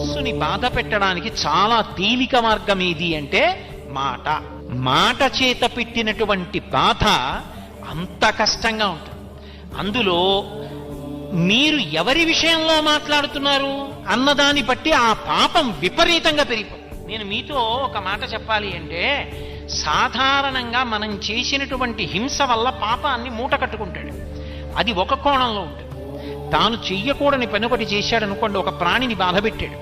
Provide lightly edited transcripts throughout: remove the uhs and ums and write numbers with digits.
మనస్సుని బాధ పెట్టడానికి చాలా తేలిక మార్గం ఏది అంటే మాట. మాట చేత పెట్టినటువంటి బాధ అంత కష్టంగా ఉంటుంది. అందులో మీరు ఎవరి విషయంలో మాట్లాడుతున్నారు అన్నదాన్ని బట్టి ఆ పాపం విపరీతంగా పెరిగిపోతుంది. నేను మీతో ఒక మాట చెప్పాలి అంటే, సాధారణంగా మనం చేసినటువంటి హింస వల్ల పాపాన్ని మూట కట్టుకుంటాడు. అది ఒక కోణంలో ఉంటుంది. తాను చెయ్యకూడని పని ఒకటి చేశాడు అనుకోండి, ఒక ప్రాణిని బాధ పెట్టాడు.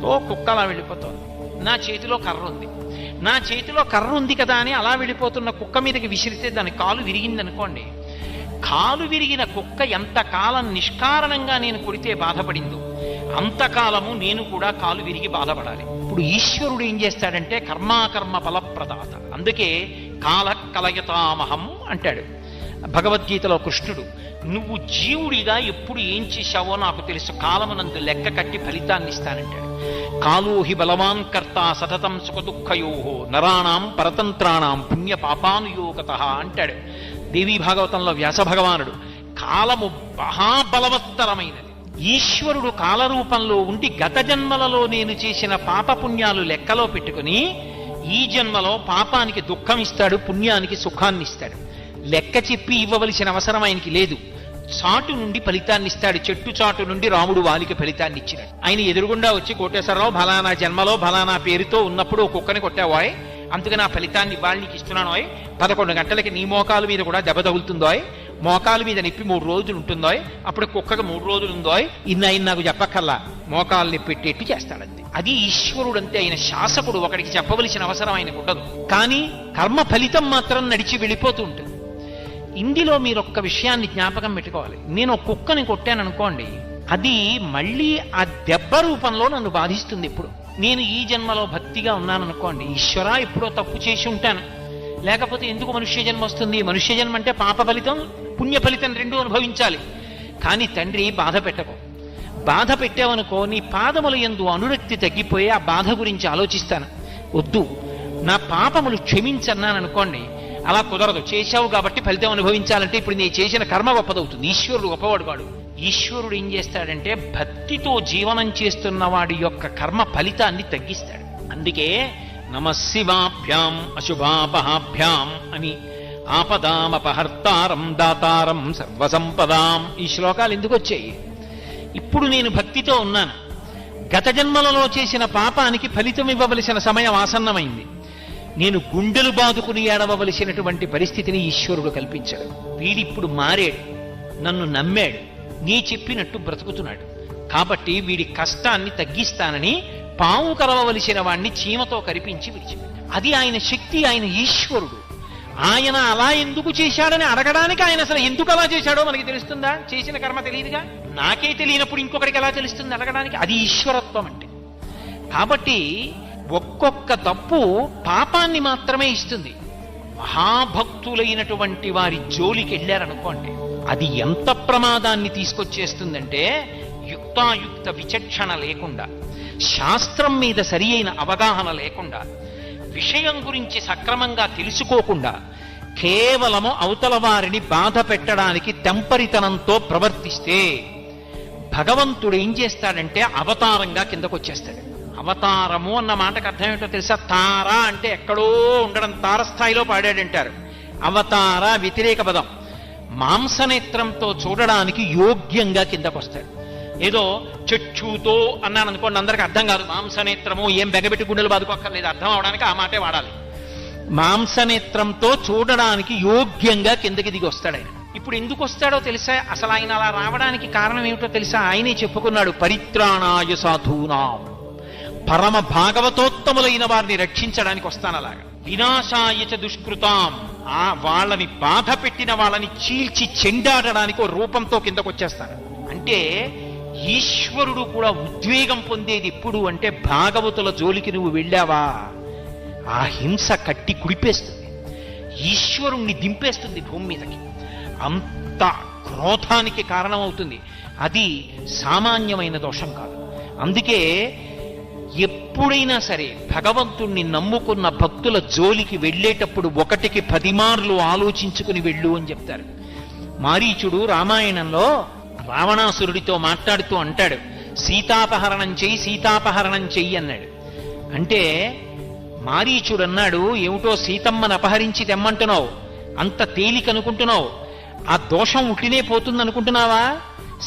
ఓ కుక్కలా వెళ్ళిపోతుంది, నా చేతిలో కర్ర ఉంది, నా చేతిలో కర్ర ఉంది కదా అని అలా వెళ్ళిపోతున్న కుక్క మీదకి విసిరితే దాని కాలు విరిగింది అనుకోండి. కాలు విరిగిన కుక్క ఎంతకాలం నిష్కారణంగా నేను కొడితే బాధపడిందో అంతకాలము నేను కూడా కాలు విరిగి బాధపడాలి. ఇప్పుడు ఈశ్వరుడు ఏం చేస్తాడంటే కర్మాకర్మ ఫలప్రదాత. అందుకే కాల కలయతామహం అంటాడు భగవద్గీతలో కృష్ణుడు. నువ్వు జీవుడిగా ఎప్పుడు ఏం చేశావో నాకు తెలుసు, కాలమునందు లెక్క కట్టి ఫలితాన్ని ఇస్తానంటాడు. కాలోహి బలవాన్ కర్త సతతం సుఖదుఃఖయోహో నరాణం పరతంత్రాణం పుణ్య పాపానుయోగత అంటాడు దేవీ భాగవతంలో వ్యాస భగవానుడు. కాలము మహాబలవత్తరమైనది. ఈశ్వరుడు కాలరూపంలో ఉండి గత జన్మలలో నేను చేసిన పాపపుణ్యాలు లెక్కలో పెట్టుకుని ఈ జన్మలో పాపానికి దుఃఖం ఇస్తాడు, పుణ్యానికి సుఖాన్ని ఇస్తాడు. లెక్క చెప్పి ఇవ్వవలసిన అవసరం ఆయనకి లేదు. చాటు నుండి ఫలితాన్ని ఇస్తాడు. చెట్టు చాటు నుండి రాముడు వాలికి ఫలితాన్ని ఇచ్చినాడు. ఆయన ఎదురుగుండా వచ్చి కోటేశ్వరరావు ఫలానా జన్మలో ఫలానా పేరుతో ఉన్నప్పుడు ఒక కుక్కని కొట్టావాయ్, అందుకని ఆ ఫలితాన్ని ఇవాళ నీకు ఇస్తున్నానోయ్, 11 గంటలకి నీ మోకాలు మీద కూడా దెబ్బ తగులుతుందోయ్, మోకాలు మీద నొప్పి 3 రోజులు ఉంటుందోయ్, అప్పుడు కుక్కకు 3 రోజులు ఉందోయ్, ఇన్న నాకు చెప్పక్కల్లా మోకాలు నొప్పి పెట్టేట్టు చేస్తాడంతే. అది ఈశ్వరుడు అంతే. ఆయన శాసకుడు, ఒకడికి చెప్పవలసిన అవసరం ఆయనకు ఉండదు. కానీ కర్మ ఫలితం మాత్రం నడిచి వెళ్ళిపోతూ ఉంటుంది. ఇందులో మీరు ఒక్క విషయాన్ని జ్ఞాపకం పెట్టుకోవాలి. నేను ఒక కుక్కని కొట్టాను అనుకోండి, అది మళ్ళీ ఆ దెబ్బ రూపంలో నన్ను బాధిస్తుంది. ఇప్పుడు నేను ఈ జన్మలో భక్తిగా ఉన్నాను అనుకోండి, ఈశ్వరా ఎప్పుడో తప్పు చేసి ఉంటాను, లేకపోతే ఎందుకు మనుష్య జన్మ వస్తుంది? మనుష్య జన్మ అంటే పాప ఫలితం పుణ్య ఫలితం రెండూ అనుభవించాలి. కానీ తండ్రి బాధ పెట్టకు, బాధ పెట్టావనుకో నీ పాదముల యందు అనురక్తి తగ్గిపోయి ఆ బాధ గురించి ఆలోచిస్తాను. వద్దు, నా పాపములు క్షమించన్నాను అనుకోండి, అలా కుదరదు. చేశావు కాబట్టి ఫలితం అనుభవించాలంటే ఇప్పుడు నేను చేసిన కర్మ గొప్పదవుతుంది. ఈశ్వరుడు గొప్పవాడు కాడు. ఈశ్వరుడు ఏం చేస్తాడంటే భక్తితో జీవనం చేస్తున్న వాడి యొక్క కర్మ ఫలితాన్ని తగ్గిస్తాడు. అందుకే నమశివాభ్యాం అశుభాపహాభ్యాం అని ఆపదామపహర్తారం దాతారం సర్వసంపదాం ఈ శ్లోకాలు ఎందుకు వచ్చాయి? ఇప్పుడు నేను భక్తితో ఉన్నాను, గత జన్మలలో చేసిన పాపానికి ఫలితం ఇవ్వవలసిన సమయం ఆసన్నమైంది. నేను గుండెలు బాదుకుని ఏడవవలసినటువంటి పరిస్థితిని ఈశ్వరుడు కల్పించాడు. వీడిప్పుడు మారాడు, నన్ను నమ్మాడు, నీ చెప్పినట్టు బ్రతుకుతున్నాడు. కాబట్టి వీడి కష్టాన్ని తగ్గిస్తానని పాము కరవవలసిన వాణ్ణి చీమతో కరిపించి విడిచిపెట్టాడు. అది ఆయన శక్తి, ఆయన ఈశ్వరుడు. ఆయన అలా ఎందుకు చేశాడని అడగడానికి ఆయన అసలు ఎందుకు అలా చేశాడో మనకి తెలుస్తుందా? చేసిన కర్మ తెలియదుగా. నాకే తెలియనప్పుడు ఇంకొకరికి ఎలా తెలుస్తుంది అడగడానికి? అది ఈశ్వరత్వం అంటే. కాబట్టి ఒక్కొక్క తప్పు పాపాన్ని మాత్రమే ఇస్తుంది. మహాభక్తులైనటువంటి వారి జోలికి వెళ్ళారనుకోండి, అది ఎంత ప్రమాదాన్ని తీసుకొచ్చేస్తుందంటే యుక్తాయుక్త విచక్షణ లేకుండా, శాస్త్రం మీద సరి అయిన అవగాహన లేకుండా, విషయం గురించి సక్రమంగా తెలుసుకోకుండా కేవలము అవతల వారిని బాధ పెట్టడానికి తెంపరితనంతో ప్రవర్తిస్తే భగవంతుడు ఏం చేస్తాడంటే అవతారంగా కిందకొచ్చేస్తాడు. అవతారము అన్న మాటకు అర్థం ఏంటో తెలుసా? తార అంటే ఎక్కడో ఉండడం, తారస్థాయిలో పాడాడంటారు. అవతార వ్యతిరేక పదం. మాంసనేత్రంతో చూడడానికి యోగ్యంగా కిందకొస్తాడు. ఏదో చక్షుతో అన్నాను అనుకోండి, అందరికి అర్థం కాదు. మాంసనేత్రము ఏం బెగబెట్టి గుండెలు బాదుకోక్కర్లేదు, అర్థం అవడానికి ఆ మాటే వాడాలి. మాంసనేత్రంతో చూడడానికి యోగ్యంగా కిందకి దిగి వస్తాడు ఆయన. ఇప్పుడు ఎందుకు వస్తాడో తెలుసా? అసలు ఆయన అలా రావడానికి కారణం ఏమిటో తెలుసా? ఆయనే చెప్పుకున్నాడు, పరిత్రాణాయ సాధూనాం, పరమ భాగవతోత్తములైన వారిని రక్షించడానికి వస్తాను అలాగా. వినాశాయచ దుష్కృతాం, ఆ వాళ్ళని బాధ పెట్టిన వాళ్ళని చీల్చి చెండాడడానికి ఓ రూపంతో కిందకు వచ్చేస్తాను. అంటే ఈశ్వరుడు కూడా ఉద్వేగం పొందేది ఎప్పుడు అంటే భాగవతుల జోలికి నువ్వు వెళ్ళావా, ఆ హింస కట్టి కుడిపేస్తుంది, ఈశ్వరుణ్ణి దింపేస్తుంది భూమి మీదకి. అంత క్రోధానికి కారణమవుతుంది. అది సామాన్యమైన దోషం కాదు. అందుకే ఎప్పుడైనా సరే భగవంతుణ్ణి నమ్ముకున్న భక్తుల జోలికి వెళ్ళేటప్పుడు 1కి 10 మార్లు ఆలోచించుకుని వెళ్ళు అని చెప్తారు. మారీచుడు రామాయణంలో రావణాసురుడితో మాట్లాడుతూ అంటాడు, సీతాపహరణం చెయ్యి, సీతాపహరణం చెయ్యి అన్నాడు. అంటే మారీచుడు అన్నాడు, ఏమిటో సీతమ్మను అపహరించి తెమ్మంటున్నావు, అంత తేలికనుకుంటున్నావు, ఆ దోషం ఉట్టినే పోతుంది అనుకుంటున్నావా?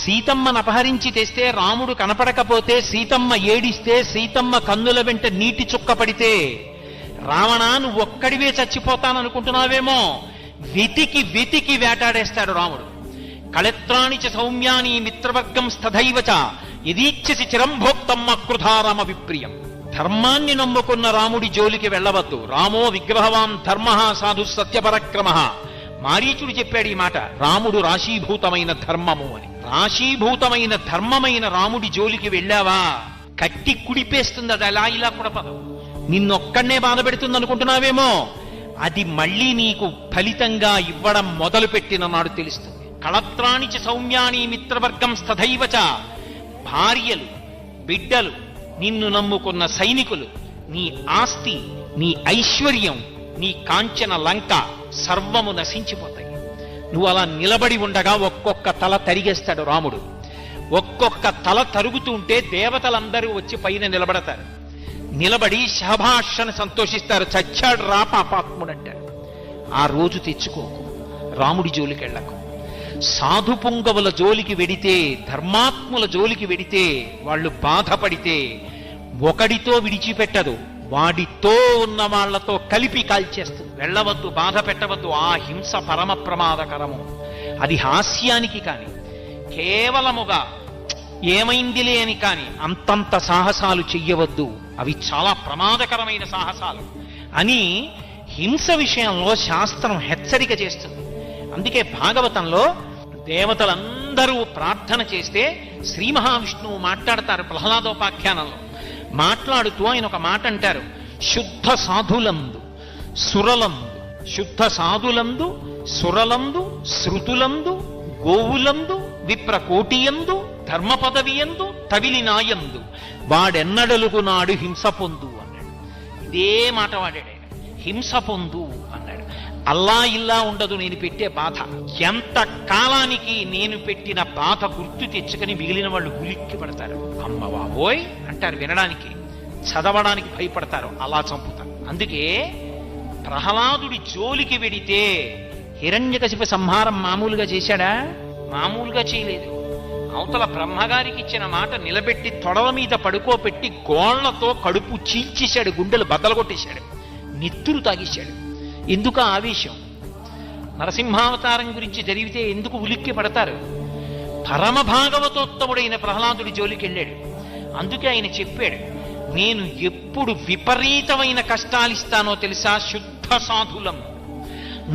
సీతమ్మను అపహరించి తెస్తే రాముడు కనపడకపోతే, సీతమ్మ ఏడిస్తే, సీతమ్మ కన్నుల వెంట నీటి చుక్క పడితే రావణా నువ్వు ఒక్కడివే చచ్చిపోతాననుకుంటున్నావేమో. వెతికి వెతికి వేటాడేస్తాడు రాముడు. కళత్రాణి చ సౌమ్యాని మిత్రవర్గం స్థైవచ యదీచ్ఛసి చిరంభోక్తమ్మ కృధారామ విప్రియం. ధర్మాన్ని నమ్ముకున్న రాముడి జోలికి వెళ్ళవద్దు. రామో విగ్రహవాన్ ధర్మ సాధు సత్యపరక్రమ. మారీచుడు చెప్పాడు ఈ మాట, రాముడు రాశీభూతమైన ధర్మము అని. రాశీభూతమైన ధర్మమైన రాముడి జోలికి వెళ్ళావా, కట్టి కుడిపేస్తుంది. అది అలా ఇలా కుడపదు, నిన్నొక్కడనే బాధ పెడుతుంది అనుకుంటున్నావేమో. అది మళ్ళీ నీకు ఫలితంగా ఇవ్వడం మొదలు పెట్టిన నాడు తెలుస్తుంది. కళత్రాణి చ సౌమ్యాని మిత్రవర్గం స్థైవచ. భార్యలు, బిడ్డలు, నిన్ను నమ్ముకున్న సైనికులు, నీ ఆస్తి, నీ ఐశ్వర్యం, నీ కాంచన లంక సర్వము నశించిపోతాయి. నువ్వు అలా నిలబడి ఉండగా ఒక్కొక్క తల తరిగేస్తాడు రాముడు. ఒక్కొక్క తల తరుగుతుంటే దేవతలందరూ వచ్చి పైన నిలబడతారు. నిలబడి శభాషను సంతోషిస్తారు. చచ్చాడు రా పాపాత్ముడు అంటారు. ఆ రోజు తెచ్చుకోకు, రాముడి జోలికి వెళ్ళకు. సాధు పుంగవుల జోలికి వెడితే, ధర్మాత్ముల జోలికి వెడితే, వాళ్ళు బాధపడితే ఒకడితో విడిచిపెట్టదు, వాడితో ఉన్న వాళ్లతో కలిపి కాల్చేస్తుంది. వెళ్ళవద్దు, బాధ పెట్టవద్దు. ఆ హింస పరమ ప్రమాదకరము. అది హాస్యానికి కాని, కేవలముగా ఏమైందిలే అని కాని అంతంత సాహసాలు చెయ్యవద్దు. అవి చాలా ప్రమాదకరమైన సాహసాలు అని హింస విషయంలో శాస్త్రం హెచ్చరిక చేస్తుంది. అందుకే భాగవతంలో దేవతలందరూ ప్రార్థన చేస్తే శ్రీ మహావిష్ణువు మాట్లాడతారు. ప్రహ్లాదోపాఖ్యానంలో మాట్లాడుతూ ఆయన ఒక మాట అంటారు, శుద్ధ సాధులందు సురలందు, శుద్ధ సాధులందు సురలందు శృతులందు గోవులందు విప్రకోటియందు ధర్మపదవియందు తవిలినాయందు వాడెన్నడలుగు నాడు హింస పొందు అన్నాడు. ఇదే మాట వాడాడు ఆయన, హింస పొందు అన్నాడు. అల్లా ఇల్లా ఉండదు నేను పెట్టే బాధ. ఎంత కాలానికి నేను పెట్టిన బాధ గుర్తు తెచ్చుకొని మిగిలిన వాళ్ళు ఉలిక్కి పడతారు. అమ్మ బాబోయ్ అంటారు, వినడానికి చదవడానికి భయపడతారు, అలా చంపుతారు. అందుకే ప్రహ్లాదుడి జోలికి వెడితే హిరణ్యకశిప సంహారం మామూలుగా చేశాడా? మామూలుగా చేయలేదు. అవతల బ్రహ్మగారికి ఇచ్చిన మాట నిలబెట్టి తొడల మీద పడుకోబెట్టి గోళ్లతో కడుపు చీల్చేశాడు, గుండెలు బద్దలగొట్టేశాడు, నిత్తురు తాగేశాడు. ఎందుకు ఆవేశం? నరసింహావతారం గురించి జరిగితే ఎందుకు ఉలిక్కి పడతారు? పరమ భాగవతోత్తముడైన ప్రహ్లాదుడి జోలికి వెళ్ళాడు. అందుకే ఆయన చెప్పాడు, నేను ఎప్పుడు విపరీతమైన కష్టాలిస్తానో తెలుసా? శుద్ధ సాధులం,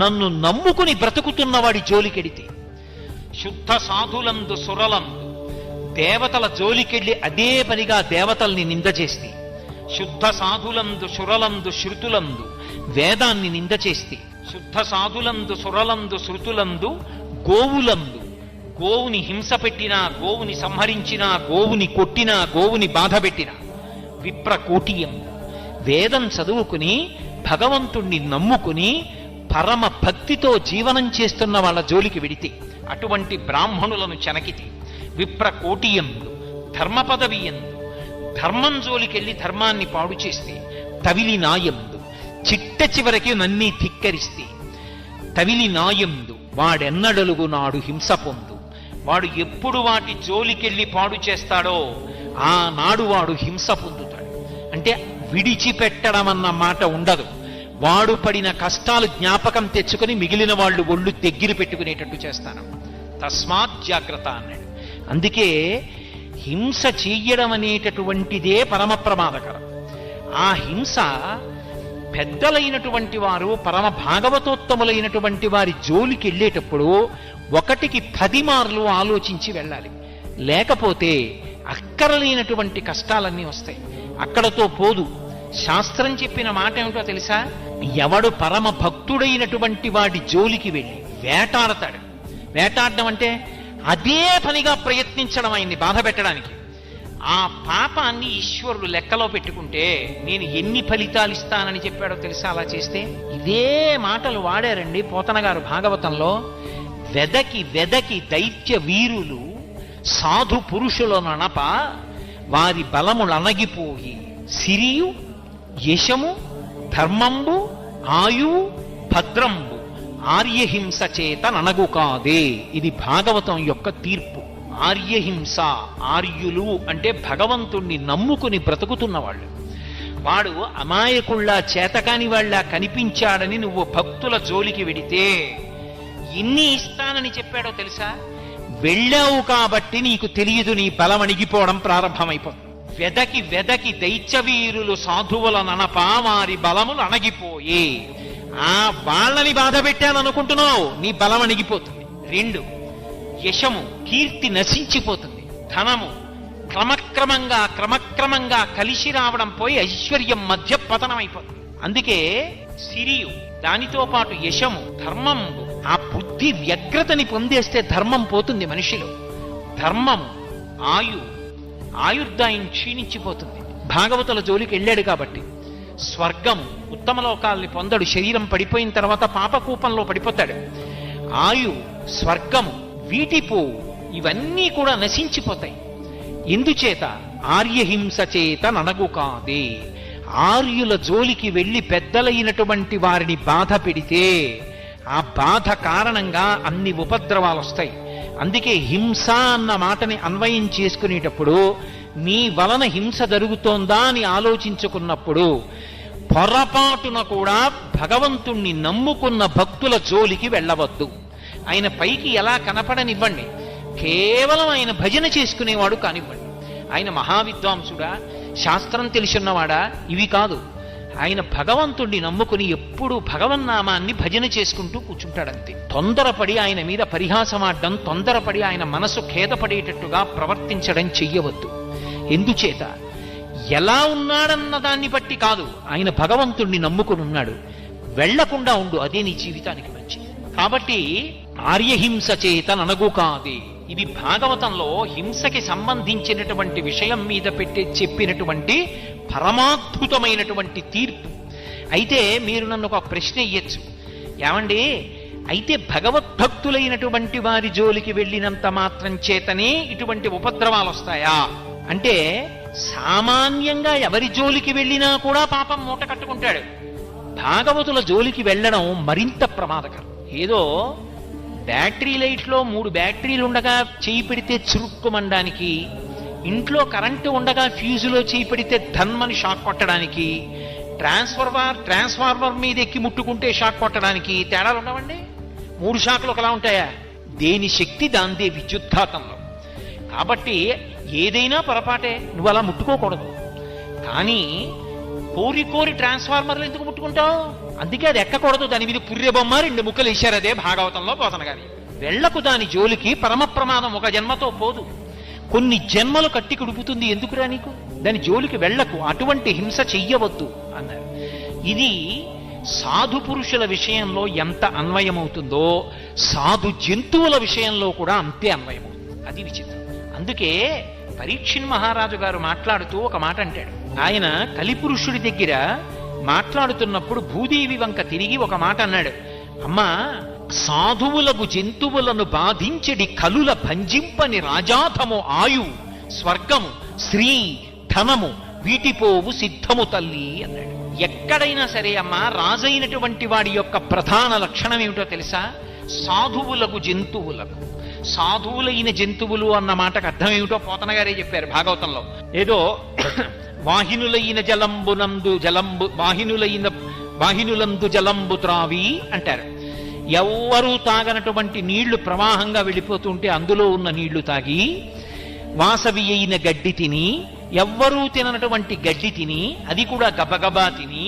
నన్ను నమ్ముకుని బ్రతుకుతున్నవాడి జోలికెడితే. శుద్ధ సాధులందు సురలందు, దేవతల జోలికెళ్ళి అదే పనిగా దేవతల్ని నింద చేస్తే. శుద్ధ సాధులందు సురలందు శృతులందు, వేదాన్ని నింద చేస్తే. శుద్ధ సాధులందు సురలందు శృతులందు గోవులందు, గోవుని హింస పెట్టినా, గోవుని సంహరించినా, గోవుని కొట్టినా, గోవుని బాధ పెట్టినా. విప్రకోటియం, వేదం చదువుకుని భగవంతుణ్ణి నమ్ముకుని పరమ భక్తితో జీవనం చేస్తున్న వాళ్ళ జోలికి వెడితే, అటువంటి బ్రాహ్మణులను చెనకితే. విప్రకోటియందు, ధర్మపదవియందు, ధర్మం జోలికెళ్ళి ధర్మాన్ని పాడు చేస్తే. తవిలి నాయందు, చిట్ట చివరికి నన్ని ధిక్కరిస్తే. తవిలి నాయందు, వాడెన్నడలుగు నాడు హింస పొందు. వాడు ఎప్పుడు వాటి జోలికెళ్ళి పాడు చేస్తాడో ఆనాడు వాడు హింస పొందుతాడు. అంటే విడిచిపెట్టడం అన్న మాట ఉండదు. వాడు పడిన కష్టాలు జ్ఞాపకం తెచ్చుకొని మిగిలిన వాళ్ళు ఒళ్ళు దగ్గర పెట్టుకునేటట్టు చేస్తాను. తస్మాత్ జాగ్రత్త అన్నాడు. అందుకే హింస చెయ్యడం అనేటటువంటిదే పరమ ప్రమాదకరం. ఆ హింస పెద్దలైనటువంటి వారు, పరమ భాగవతోత్తములైనటువంటి వారి జోలికి వెళ్ళేటప్పుడు 1కి 10 మార్లు ఆలోచించి వెళ్ళాలి. లేకపోతే అక్కరలేనటువంటి కష్టాలన్నీ వస్తాయి. అక్కడతో పోదు. శాస్త్రం చెప్పిన మాట ఏమిటో తెలుసా? ఎవడు పరమ భక్తుడైనటువంటి వాడి జోలికి వెళ్ళి వేటాడతాడు. వేటాడడం అంటే అదే పనిగా ప్రయత్నించడం, ఆయన్ని బాధ పెట్టడానికి. ఆ పాపాన్ని ఈశ్వరుడు లెక్కలో పెట్టుకుంటే నేను ఎన్ని ఫలితాలు ఇస్తానని చెప్పాడో తెలుసా? అలా చేస్తే ఇదే మాటలు వాడారండి పోతన గారు భాగవతంలో. వెదకి వెదకి దైత్య వీరులు సాధు పురుషులననప వారి బలములనగిపోయి సిరియు యశము ధర్మంబు ఆయువు భద్రంబు ఆర్యహింస చేత ననగు కాదే. ఇది భాగవతం యొక్క తీర్పు. ఆర్యహింస, ఆర్యులు అంటే భగవంతుణ్ణి నమ్ముకుని బ్రతుకుతున్నవాళ్ళు. వాడు అమాయకుళ్ళ చేతకాని వాళ్ళ కనిపించాడని నువ్వు భక్తుల జోలికి వెడితే ఎన్ని ఇస్తానని చెప్పాడో తెలుసా? వెళ్ళావు కాబట్టి నీకు తెలియదు, నీ బలం అణిగిపోవడం ప్రారంభమైపోతుంది. వెదకి వెదకి దైత్యవీరులు సాధువుల ననప వారి బలములు అణగిపోయి, ఆ వాళ్ళని బాధ పెట్టాననుకుంటున్నావు, నీ బలం అణిగిపోతుంది. 2, యశము, కీర్తి నశించిపోతుంది. ధనము క్రమక్రమంగా కలిసి రావడం పోయి ఐశ్వర్యం మధ్య పతనమైపోతుంది. అందుకే సిరియు, దానితో పాటు యశము, ధర్మము, ఆ బుద్ధి వ్యగ్రతని పొందేస్తే ధర్మం పోతుంది మనిషిలో. ధర్మము, ఆయుర్దాయం క్షీణించిపోతుంది. భాగవతుల జోలికి వెళ్ళాడు కాబట్టి. స్వర్గము, ఉత్తమ లోకాల్ని పొందడు, శరీరం పడిపోయిన తర్వాత పాపకూపంలో పడిపోతాడు. స్వర్గము, వీటిపోవు, ఇవన్నీ కూడా నశించిపోతాయి. ఎందుచేత? ఆర్యహింస చేత ననగు కాదే. ఆర్యుల జోలికి వెళ్లి పెద్దలైనటువంటి వారిని బాధ పెడితే ఆ బాధ కారణంగా అన్ని ఉపద్రవాలు వస్తాయి. అందుకే హింస అన్న మాటని అన్వయం చేసుకునేటప్పుడు నీ వలన హింస జరుగుతోందా అని ఆలోచించుకున్నప్పుడు పొరపాటున కూడా భగవంతుణ్ణి నమ్ముకున్న భక్తుల జోలికి వెళ్ళవద్దు. ఆయన పైకి ఎలా కనపడనివ్వండి, కేవలం ఆయన భజన చేసుకునేవాడు కానివ్వండి. ఆయన మహావిద్వాంసుడా, శాస్త్రం తెలిసిన్నవాడా, ఇవి కాదు. ఆయన భగవంతుణ్ణి నమ్ముకుని ఎప్పుడూ భగవన్నామాన్ని భజన చేసుకుంటూ కూర్చుంటాడంతే. తొందరపడి ఆయన మీద పరిహాసమాడడం, తొందరపడి ఆయన మనసు ఖేదపడేటట్టుగా ప్రవర్తించడం చెయ్యవద్దు. ఎందుచేత? ఎలా ఉన్నాడన్న దాన్ని బట్టి కాదు, ఆయన భగవంతుణ్ణి నమ్ముకుని ఉన్నాడు. వెళ్లకుండా ఉండు, అదే నీ జీవితానికి మంచిది. కాబట్టి ఆర్యహింస చేత ననగు కాదే. ఇది భాగవతంలో హింసకి సంబంధించినటువంటి విషయం మీద చెప్పినటువంటి పరమాద్భుతమైనటువంటి తీర్పు. అయితే మీరు నన్ను ఒక ప్రశ్న ఇయ్యచ్చు, ఏమండి అయితే భగవద్భక్తులైనటువంటి వారి జోలికి వెళ్ళినంత మాత్రం చేతనే ఇటువంటి ఉపద్రవాలు వస్తాయా అంటే, సామాన్యంగా ఎవరి జోలికి వెళ్ళినా కూడా పాపం మూట కట్టుకుంటాడు. భాగవతుల జోలికి వెళ్ళడం మరింత ప్రమాదకరం. ఏదో బ్యాటరీ లైట్లో 3 బ్యాటరీలు ఉండగా చేయి పెడితే చురుక్కుమనడానికి, ఇంట్లో కరెంటు ఉండగా ఫ్యూజులో చేయి పెడితే ధన్మని షాక్ కొట్టడానికి, ట్రాన్స్ఫార్మర్ మీద ఎక్కి ముట్టుకుంటే షాక్ కొట్టడానికి తేడాలు ఉండవండి. 3 షాకులు ఒకలా ఉంటాయా? దేని శక్తి దాందే విద్యుద్ఘాతంలో. కాబట్టి ఏదైనా పొరపాటే, నువ్వు అలా ముట్టుకోకూడదు. కానీ కోరి ట్రాన్స్ఫార్మర్లు ఎందుకు ముట్టుకుంటావు? అందుకే అది ఎక్కకూడదు. దాని మీద పుర్రె బొమ్మ 2 ముక్కలు ఇచ్చారు. అదే భాగవతంలో పోతన గారి. వెళ్లకు దాని జోలికి, పరమ ప్రమాదం ఒక జన్మతో పోదు, కొన్ని జన్మలు కట్టి కుడుపుతుంది. ఎందుకురా నీకు? దాని జోలికి వెళ్లకు, అటువంటి హింస చెయ్యవద్దు అన్నారు. ఇది సాధు పురుషుల విషయంలో ఎంత అన్వయమవుతుందో సాధు జంతువుల విషయంలో కూడా అంతే అన్వయమవుతుంది. అది విచిత్రం. అందుకే పరీక్షిన్ మహారాజు గారు మాట్లాడుతూ ఒక మాట అంటాడు. ఆయన కలిపురుషుడి దగ్గర మాట్లాడుతున్నప్పుడు భూదేవి వంక తిరిగి ఒక మాట అన్నాడు. అమ్మా, సాధువులకు జంతువులను బాధించడి కలుల భంజింపని రాజాధము ఆయువు స్వర్గము శ్రీ ధనము వీటిపోవు సిద్ధము తల్లి అన్నాడు. ఎక్కడైనా సరే అమ్మా, రాజైనటువంటి వాడి యొక్క ప్రధాన లక్షణం ఏమిటో తెలుసా? సాధువులకు జంతువులకు. సాధువులైన జంతువులు అన్న మాటకు అర్థం ఏమిటో పోతన గారే చెప్పారు భాగవతంలో. ఏదో వాహినులైన వాహినులందు జలంబు త్రావి అంటారు. ఎవ్వరూ తాగనటువంటి నీళ్లు ప్రవాహంగా వెళ్ళిపోతుంటే అందులో ఉన్న నీళ్లు తాగి, వాసవి అయిన గడ్డి తిని, ఎవ్వరూ తిననటువంటి గడ్డి తిని, అది కూడా గబగబా తిని,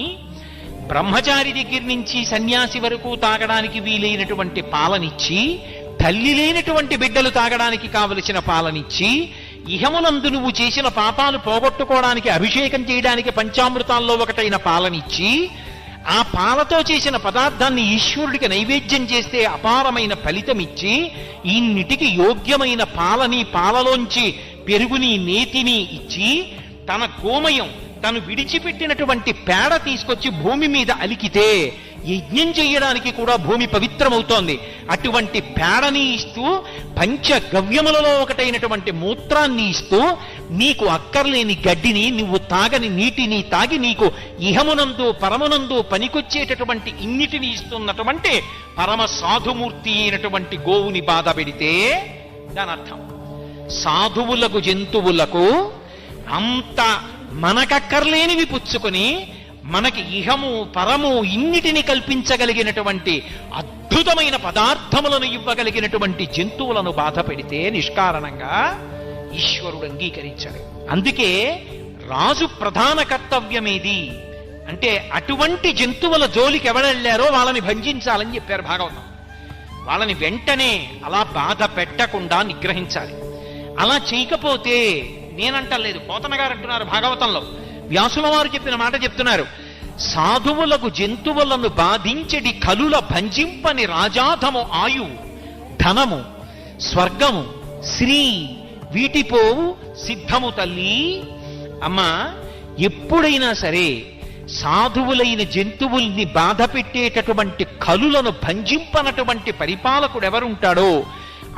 బ్రహ్మచారి దగ్గర నుంచి సన్యాసి వరకు తాగడానికి వీలైనటువంటి పాలనిచ్చి, తల్లి లేనటువంటి బిడ్డలు తాగడానికి కావలసిన పాలనిచ్చి, ఇహమునందు నువ్వు చేసిన పాపాలు పోగొట్టుకోవడానికి అభిషేకం చేయడానికి పంచామృతాల్లో ఒకటైన పాలనిచ్చి, ఆ పాలతో చేసిన పదార్థాన్ని ఈశ్వరుడికి నైవేద్యం చేస్తే అపారమైన ఫలితమిచ్చి, ఇన్నిటికి యోగ్యమైన పాలని, పాలలోంచి పెరుగుని, నేతిని ఇచ్చి, తన గోమయం, తను విడిచిపెట్టినటువంటి పేడ తీసుకొచ్చి భూమి మీద అలికితే యజ్ఞం చెయ్యడానికి కూడా భూమి పవిత్రమవుతోంది. అటువంటి పేడని ఇస్తూ పంచగవ్యములలో ఒకటైనటువంటి మూత్రాన్ని ఇస్తూ నీకు అక్కర్లేని గడ్డిని, నువ్వు తాగని నీటిని తాగి నీకు ఇహమునందు పరమునందు పనికొచ్చేటటువంటి ఇన్నిటిని ఇస్తున్నటువంటి పరమ సాధుమూర్తి అయినటువంటి గోవుని బాధ పెడితే దాని అర్థం సాధువులకు జంతువులకు అంత మనకక్కర్లేనివి పుచ్చుకొని మనకి ఇహము పరము ఇన్నిటిని కల్పించగలిగినటువంటి అద్భుతమైన పదార్థములను ఇవ్వగలిగినటువంటి జంతువులను బాధ పెడితే నిష్కారణంగా ఈశ్వరుడు అంగీకరించాడు. అందుకే రాజు ప్రధాన కర్తవ్యమేది అంటే అటువంటి జంతువుల జోలికి ఎవరెళ్ళారో వాళ్ళని భంజించాలని చెప్పారు భాగవతం. వాళ్ళని వెంటనే అలా బాధ పెట్టకుండా నిగ్రహించాలి. అలా చేయకపోతే నేనంటలేదు, పోతన గారు అంటున్నారు భాగవతంలో, వ్యాసుల వారు చెప్పిన మాట చెప్తున్నారు. సాధువులకు జంతువులను బాధించడి కలుల భంజింపని రాజాధము ఆయువు ధనము స్వర్గము శ్రీ వీటిపోవు సిద్ధము తల్లి. అమ్మా, ఎప్పుడైనా సరే సాధువులైన జంతువుల్ని బాధ పెట్టేటటువంటి కలులను భంజింపనటువంటి పరిపాలకుడు ఎవరుంటాడో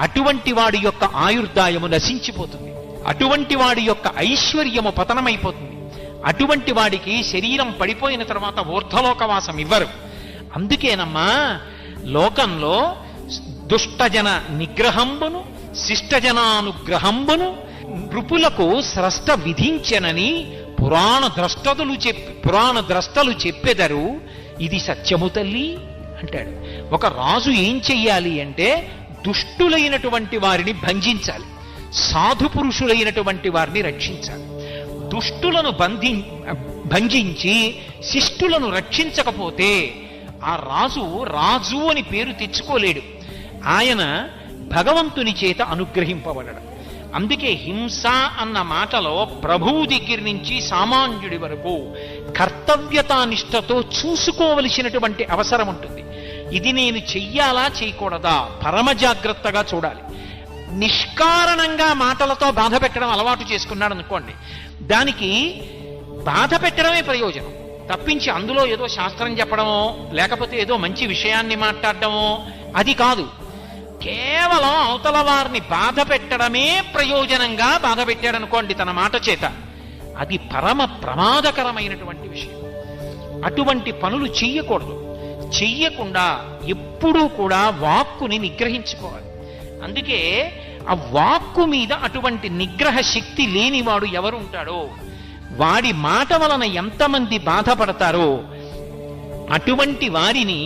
అటువంటి వాడి యొక్క ఆయుర్దాయము నశించిపోతుంది, అటువంటి వాడి యొక్క ఐశ్వర్యము పతనమైపోతుంది, అటువంటి వాడికి శరీరం పడిపోయిన తర్వాత ఊర్ధ్వలోకవాసం ఇవ్వరు. అందుకేనమ్మా లోకంలో దుష్టజన నిగ్రహంబును శిష్టజనానుగ్రహంబును నృపులకు స్రష్ట విధించెనని పురాణ ద్రష్టలు చెప్పెదరు. ఇది సత్యము తల్లి అంటాడు. ఒక రాజు ఏం చెయ్యాలి అంటే దుష్టులైనటువంటి వారిని భంజించాలి, సాధు పురుషులైనటువంటి వారిని రక్షించాలి. దుష్టులను భంజించి శిష్టులను రక్షించకపోతే ఆ రాజు అని పేరు తెచ్చుకోలేడు. ఆయన భగవంతుని చేత అనుగ్రహింపబడడు. అందుకే హింస అన్న మాటలో ప్రభువు దగ్గర నుంచి సామాన్యుడి వరకు కర్తవ్యతానిష్టతో చూసుకోవలసినటువంటి అవసరం ఉంటుంది. ఇది నేను చెయ్యాలా చేయకూడదా పరమ జాగ్రత్తగా చూడాలి. నిష్కారణంగా మాటలతో బాధ పెట్టడం అలవాటు చేసుకున్నాడు అనుకోండి, దానికి బాధ పెట్టడమే ప్రయోజనం తప్పించి అందులో ఏదో శాస్త్రం చెప్పడమో లేకపోతే ఏదో మంచి విషయాన్ని మాట్లాడటమో అది కాదు. కేవలం అవతల వారిని బాధ పెట్టడమే ప్రయోజనంగా బాధ పెట్టాడనుకోండి తన మాట చేత, అది పరమ ప్రమాదకరమైనటువంటి విషయం. అటువంటి పనులు చెయ్యకూడదు. చెయ్యకుండా ఎప్పుడూ కూడా వాక్కుని నిగ్రహించుకోవాలి. అందుకే ఆ వాక్కు మీద అటువంటి నిగ్రహ శక్తి లేనివాడు ఎవరు ఉంటాడో వాడి మాట వలన ఎంతమంది బాధపడతారో అటువంటి వారిని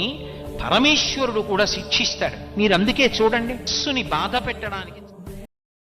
పరమేశ్వరుడు కూడా శిక్షిస్తాడు. మీరు అందుకే చూడండి, మనస్సుని బాధ పెట్టడానికి